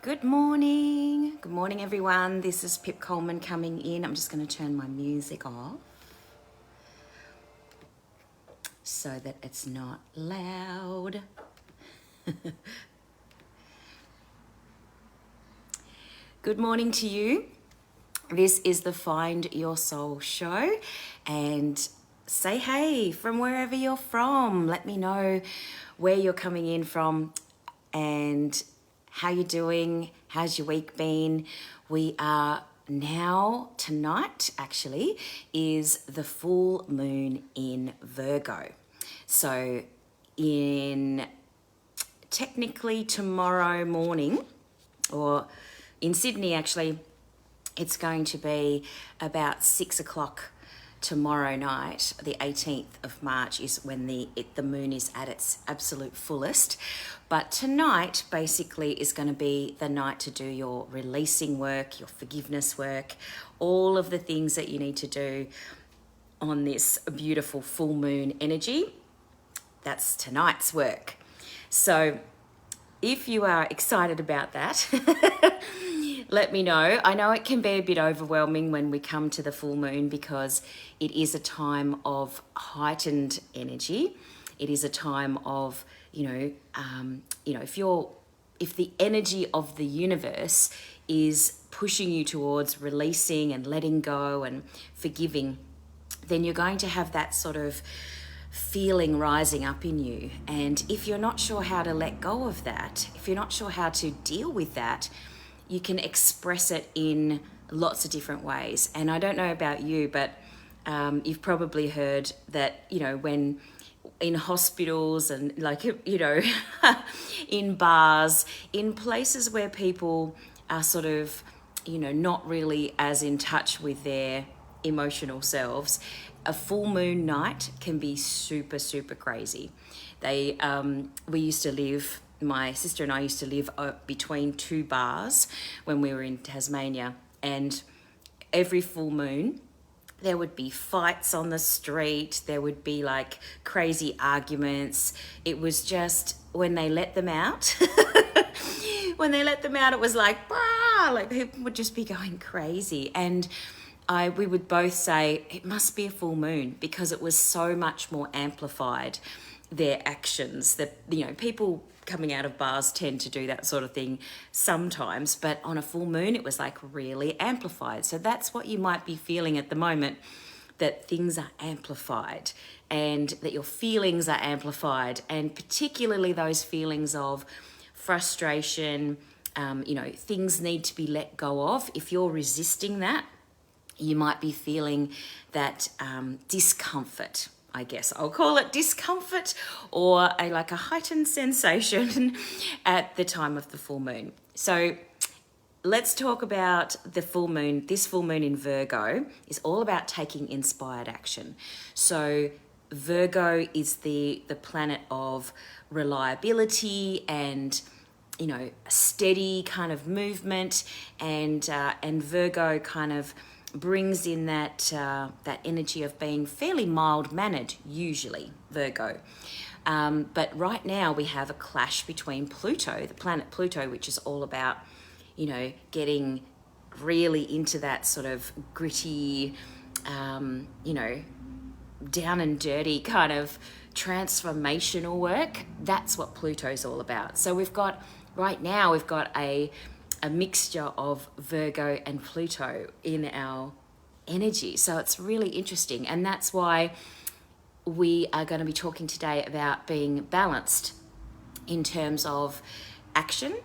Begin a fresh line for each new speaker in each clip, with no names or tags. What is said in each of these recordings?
Good morning. Good morning, everyone. This is Pip Coleman coming in. I'm just going to turn my music off so that it's not loud. Good morning to you. This is the Find Your Soul show, and say hey from wherever you're from. Let me know where you're coming in from and how you're doing. How's your week been? We are now, tonight actually, is the full moon in Virgo. So in technically tomorrow morning, or in Sydney actually, it's going to be about 6 o'clock tomorrow night. The 18th of March is when the moon is at its absolute fullest. But tonight basically is going to be the night to do your releasing work, your forgiveness work, all of the things that you need to do on this beautiful full moon energy. That's tonight's work. So if you are excited about that, let me know. I know it can be a bit overwhelming when we come to the full moon because it is a time of heightened energy. It is a time of, if the energy of the universe is pushing you towards releasing and letting go and forgiving, then you're going to have that sort of feeling rising up in you. And if you're not sure how to let go of that, if you're not sure how to deal with that, you can express it in lots of different ways. And I don't know about you, but you've probably heard that, when in hospitals and in bars, in places where people are sort of, not really as in touch with their emotional selves, a full moon night can be super, super crazy. My sister and I used to live between two bars when we were in Tasmania, and every full moon there would be fights on the street, there would be like crazy arguments. It was just when they let them out, it was like, bah! Like people would just be going crazy. And we would both say it must be a full moon because it was so much more amplified, their actions. That people coming out of bars tend to do that sort of thing sometimes, but on a full moon it was like really amplified. So that's what you might be feeling at the moment, that things are amplified and that your feelings are amplified, and particularly those feelings of frustration, things need to be let go of. If you're resisting that, you might be feeling that discomfort. I guess I'll call it discomfort, or a heightened sensation at the time of the full moon. So let's talk about the full moon. This full moon in Virgo is all about taking inspired action. So Virgo is the planet of reliability and a steady kind of movement, and Virgo kind of brings in that energy of being fairly mild-mannered, usually, Virgo. But right now we have a clash between Pluto, the planet Pluto, which is all about, getting really into that sort of gritty, down and dirty kind of transformational work. That's what Pluto's all about. So right now we've got a mixture of Virgo and Pluto in our energy. So it's really interesting. And that's why we are going to be talking today about being balanced in terms of action,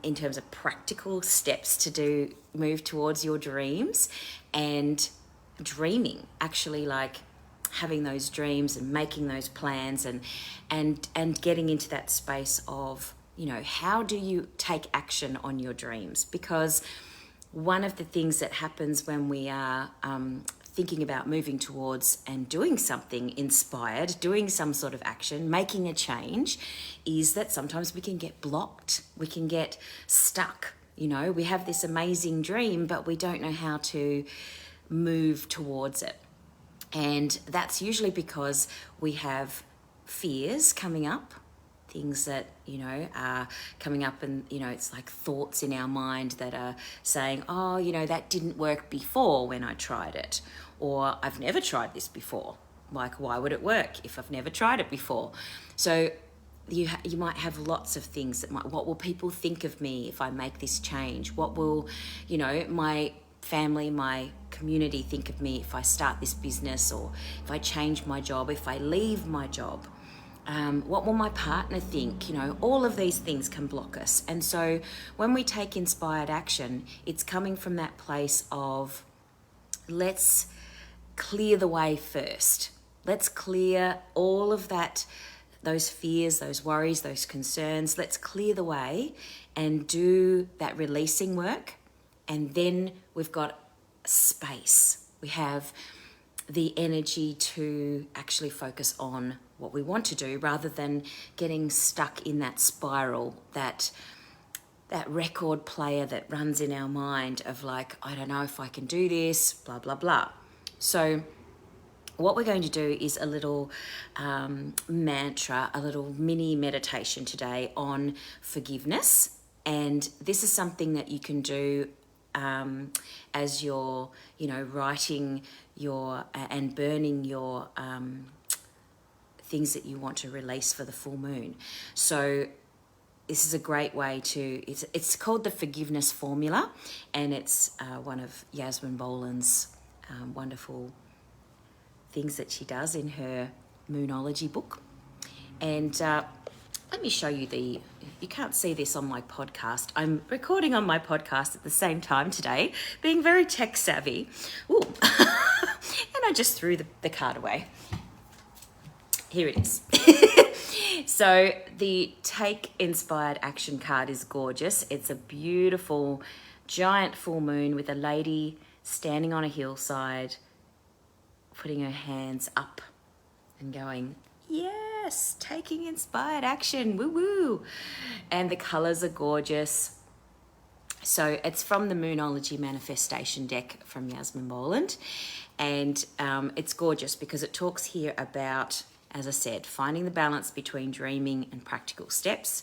in terms of practical steps to move towards your dreams, and dreaming, actually, like having those dreams and making those plans and getting into that space of, how do you take action on your dreams? Because one of the things that happens when we are thinking about moving towards and doing something inspired, doing some sort of action, making a change, is that sometimes we can get blocked, we can get stuck. We have this amazing dream, but we don't know how to move towards it. And that's usually because we have fears coming up things that, you know, are coming up, and, you know, it's like thoughts in our mind that are saying, oh, you know, that didn't work before when I tried it, or I've never tried this before. Like, why would it work if I've never tried it before? So you might have lots of things that might, what will people think of me if I make this change? What will, you know, my family, my community think of me if I start this business, or if I change my job, if I leave my job? What will my partner think? You know, all of these things can block us. And so when we take inspired action, it's coming from that place of, let's clear the way first. Let's clear all of that, those fears, those worries, those concerns. Let's clear the way and do that releasing work. And then we've got space. We have the energy to actually focus on what we want to do, rather than getting stuck in that spiral, that record player that runs in our mind of like, I don't know if I can do this, blah, blah, blah. So what we're going to do is a little mantra, a little mini meditation today on forgiveness. And this is something that you can do as you're, you know, writing your and burning your things that you want to release for the full moon. So this is a great way to, it's called the forgiveness formula, and it's one of Yasmin Boland's wonderful things that she does in her Moonology book. And let me show you you can't see this on my podcast. I'm recording on my podcast at the same time today, being very tech savvy. Ooh. And I just threw the card away. Here it is. So the Take Inspired Action card is gorgeous. It's a beautiful giant full moon with a lady standing on a hillside, putting her hands up and going, yes, taking inspired action, woo woo. And the colors are gorgeous. So it's from the Moonology Manifestation deck from Yasmin Boland. And it's gorgeous because it talks here about, as I said, finding the balance between dreaming and practical steps.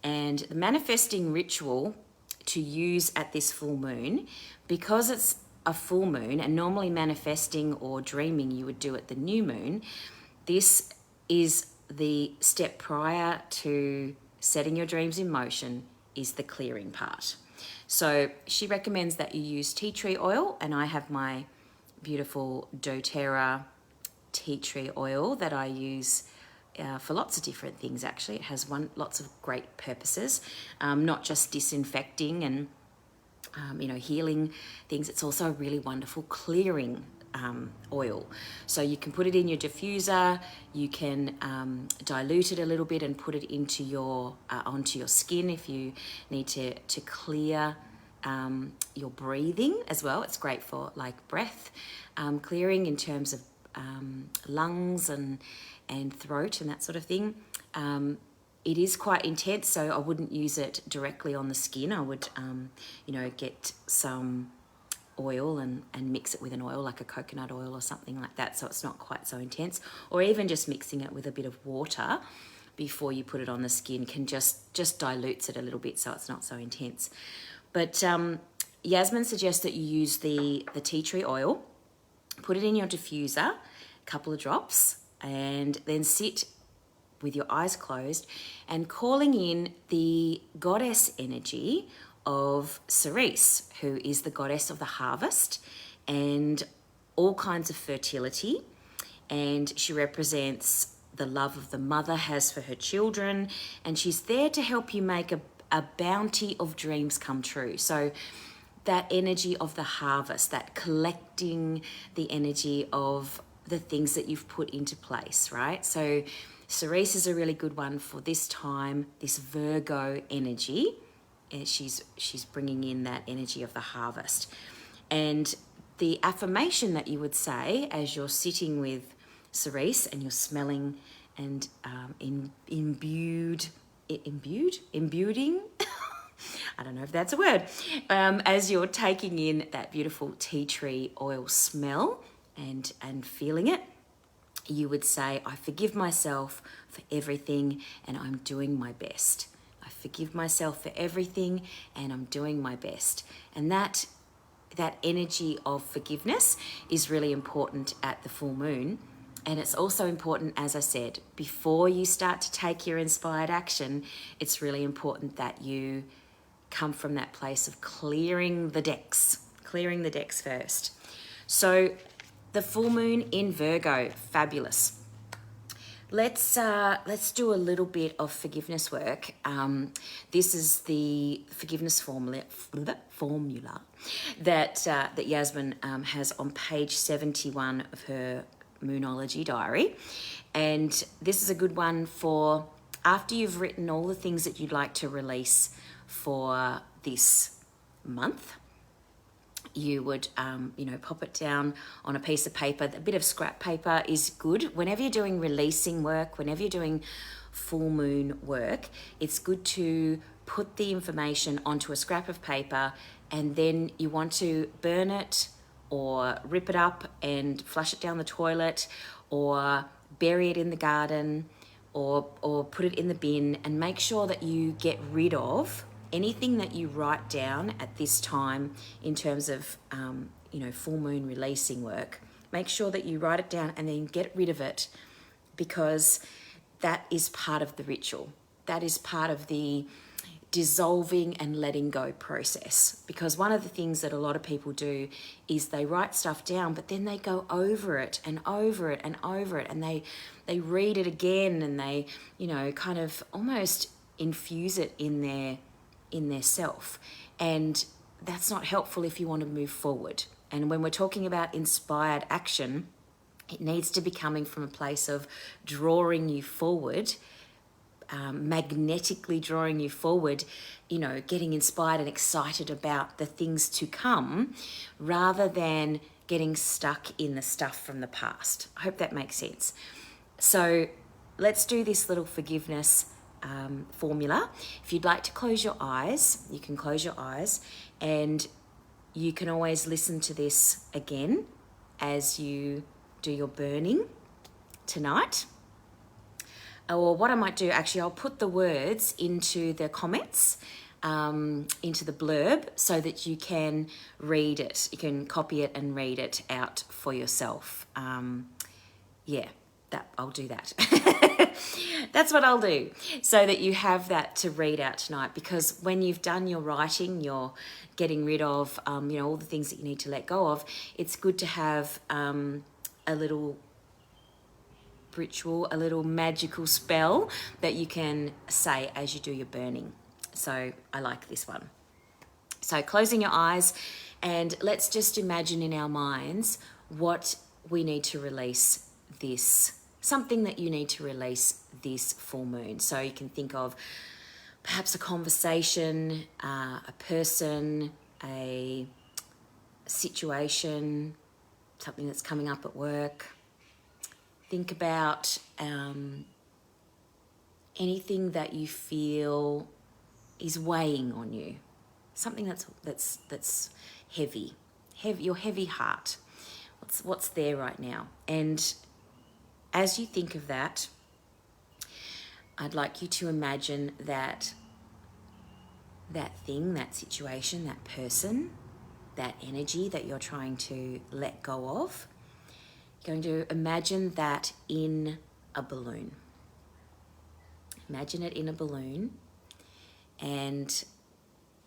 And the manifesting ritual to use at this full moon, because it's a full moon, and normally manifesting or dreaming you would do at the new moon, this is the step prior to setting your dreams in motion, is the clearing part. So she recommends that you use tea tree oil, and I have my beautiful doTERRA tea tree oil that I use for lots of different things. Actually, it has lots of great purposes, not just disinfecting and healing things. It's also a really wonderful clearing oil. So you can put it in your diffuser, you can dilute it a little bit and put it into onto your skin if you need to clear your breathing as well. It's great for like breath clearing in terms of lungs and throat and that sort of thing. It is quite intense, so I wouldn't use it directly on the skin. I would, get some oil and mix it with an oil, like a coconut oil or something like that, so it's not quite so intense. Or even just mixing it with a bit of water before you put it on the skin can just dilutes it a little bit, so it's not so intense. But Yasmin suggests that you use the tea tree oil, put it in your diffuser, a couple of drops, and then sit with your eyes closed and calling in the goddess energy of Ceres, who is the goddess of the harvest and all kinds of fertility. And she represents the love of the mother has for her children, and she's there to help you make a bounty of dreams come true. So that energy of the harvest, that collecting the energy of the things that you've put into place, right? So Ceres is a really good one for this time, this Virgo energy. And she's bringing in that energy of the harvest. And the affirmation that you would say as you're sitting with Ceres and you're smelling and imbuing, I don't know if that's a word, as you're taking in that beautiful tea tree oil smell and feeling it, you would say, I forgive myself for everything and I'm doing my best. I forgive myself for everything and I'm doing my best. And that energy of forgiveness is really important at the full moon. And it's also important, as I said, before you start to take your inspired action, it's really important that you come from that place of clearing the decks first. So the full moon in Virgo, fabulous. Let's do a little bit of forgiveness work. This is the forgiveness formula that Yasmin has on page 71 of her Moonology Diary, and this is a good one for after you've written all the things that you'd like to release for this month. You would, pop it down on a piece of paper. A bit of scrap paper is good. Whenever you're doing releasing work, whenever you're doing full moon work, it's good to put the information onto a scrap of paper, and then you want to burn it or rip it up and flush it down the toilet or bury it in the garden or put it in the bin, and make sure that you get rid of anything that you write down at this time in terms of, full moon releasing work. Make sure that you write it down and then get rid of it, because that is part of the ritual. That is part of the dissolving and letting go process. Because one of the things that a lot of people do is they write stuff down, but then they go over it and over it and over it, and they read it again, and they, kind of almost infuse it in their self, and that's not helpful if you want to move forward. And when we're talking about inspired action, it needs to be coming from a place of drawing you forward, magnetically drawing you forward, getting inspired and excited about the things to come, rather than getting stuck in the stuff from the past. I hope that makes sense. So let's do this little forgiveness formula. If you'd like to close your eyes, you can close your eyes, and you can always listen to this again as you do your burning tonight. Or what I might do, actually, I'll put the words into the comments, into the blurb, so that you can read it. You can copy it and read it out for yourself. I'll do that. That's what I'll do, so that you have that to read out tonight. Because when you've done your writing, you're getting rid of, all the things that you need to let go of. It's good to have a little ritual, a little magical spell that you can say as you do your burning. So I like this one. So closing your eyes, and let's just imagine in our minds what we need to release something that you need to release this full moon. So you can think of perhaps a conversation, a person, a situation, something that's coming up at work. Think about anything that you feel is weighing on you, something that's heavy, your heavy heart. What's there right now? And as you think of that, I'd like you to imagine that thing, that situation, that person, that energy that you're trying to let go of. You're going to imagine that in a balloon. Imagine it in a balloon, and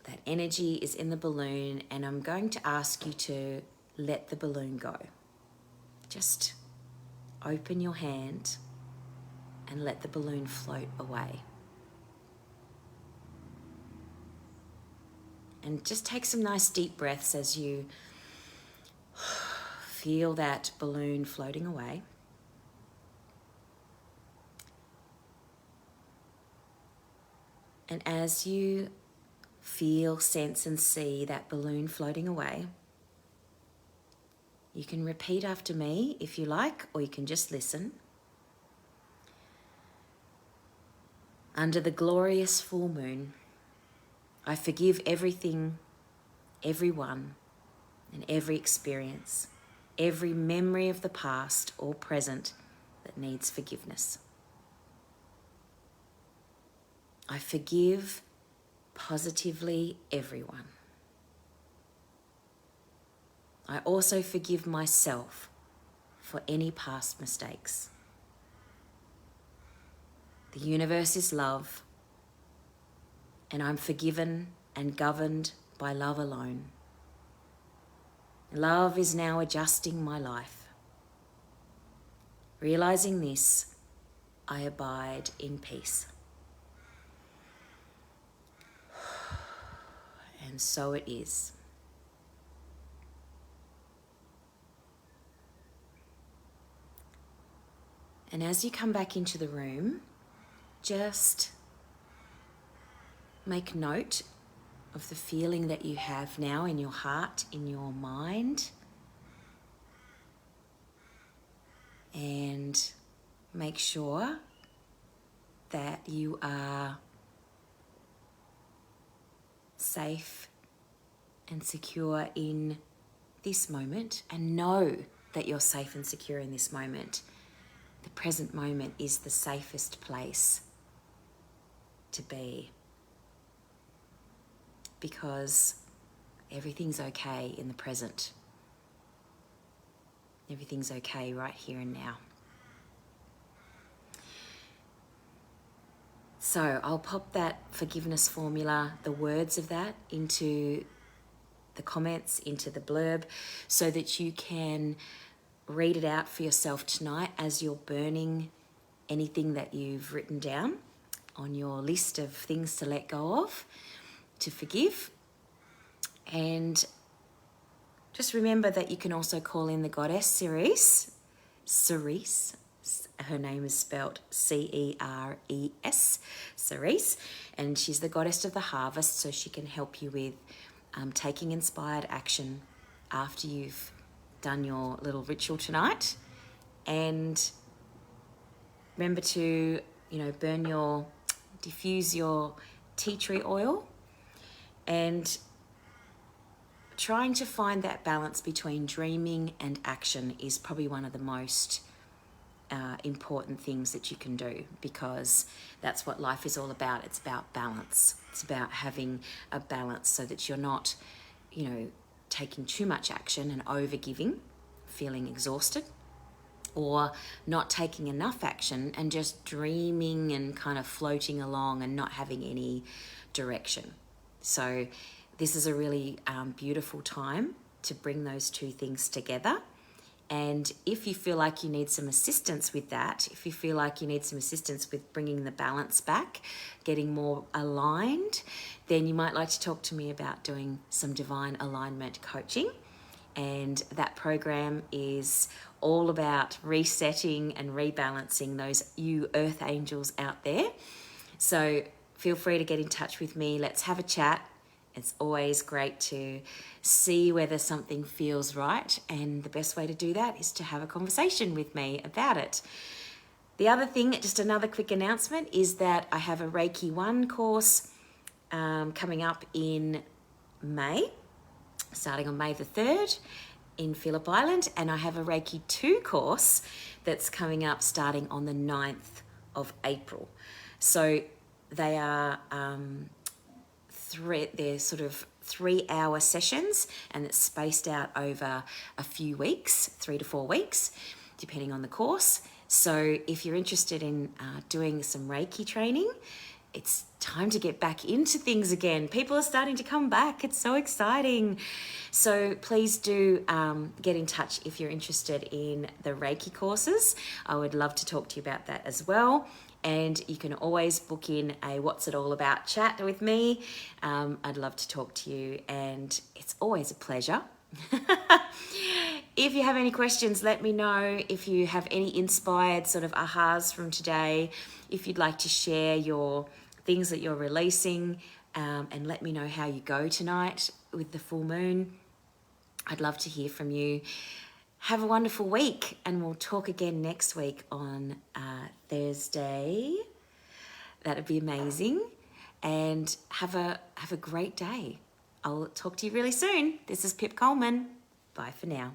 that energy is in the balloon, and I'm going to ask you to let the balloon go. Just open your hand and let the balloon float away. And just take some nice deep breaths as you feel that balloon floating away. And as you feel, sense, and see that balloon floating away, you can repeat after me if you like, or you can just listen. Under the glorious full moon, I forgive everything, everyone, and every experience, every memory of the past or present that needs forgiveness. I forgive positively everyone. I also forgive myself for any past mistakes. The universe is love, and I'm forgiven and governed by love alone. Love is now adjusting my life. Realizing this, I abide in peace. And so it is. And as you come back into the room, just make note of the feeling that you have now in your heart, in your mind. And make sure that you are safe and secure in this moment, and know that you're safe and secure in this moment. The present moment is the safest place to be, because everything's okay in the present. Everything's okay right here and now. So I'll pop that forgiveness formula, the words of that, into the comments, into the blurb, so that you can read it out for yourself tonight as you're burning anything that you've written down on your list of things to let go of, to forgive. And just remember that you can also call in the goddess Ceres. Ceres. Her name is spelled Ceres, Ceres, and she's the goddess of the harvest, so she can help you with taking inspired action after you've done your little ritual tonight. And remember to, diffuse your tea tree oil, and trying to find that balance between dreaming and action is probably one of the most important things that you can do, because that's what life is all about. It's about balance. It's about having a balance so that you're not, taking too much action and over giving, feeling exhausted, or not taking enough action and just dreaming and kind of floating along and not having any direction. So this is a really beautiful time to bring those two things together. And if you feel like you need some assistance with that, if you feel like you need some assistance with bringing the balance back, getting more aligned, then you might like to talk to me about doing some divine alignment coaching. And that program is all about resetting and rebalancing those you earth angels out there. So feel free to get in touch with me. Let's have a chat. It's always great to see whether something feels right, and the best way to do that is to have a conversation with me about it. The other thing, just another quick announcement, is that I have a Reiki 1 course coming up in May, starting on May the 3rd in Phillip Island, and I have a Reiki 2 course that's coming up starting on the 9th of April. So they are... they're sort of 3-hour sessions, and it's spaced out over a few weeks, 3 to 4 weeks, depending on the course. So if you're interested in doing some Reiki training, it's time to get back into things again. People are starting to come back. It's so exciting. So please do get in touch if you're interested in the Reiki courses. I would love to talk to you about that as well. And you can always book in a What's It All About chat with me. I'd love to talk to you, and it's always a pleasure. If you have any questions, let me know. If you have any inspired sort of ahas from today, if you'd like to share your things that you're releasing, and let me know how you go tonight with the full moon. I'd love to hear from you. Have a wonderful week, and we'll talk again next week on Thursday. That'd be amazing. And have a great day. I'll talk to you really soon. This is Pip Coleman. Bye for now.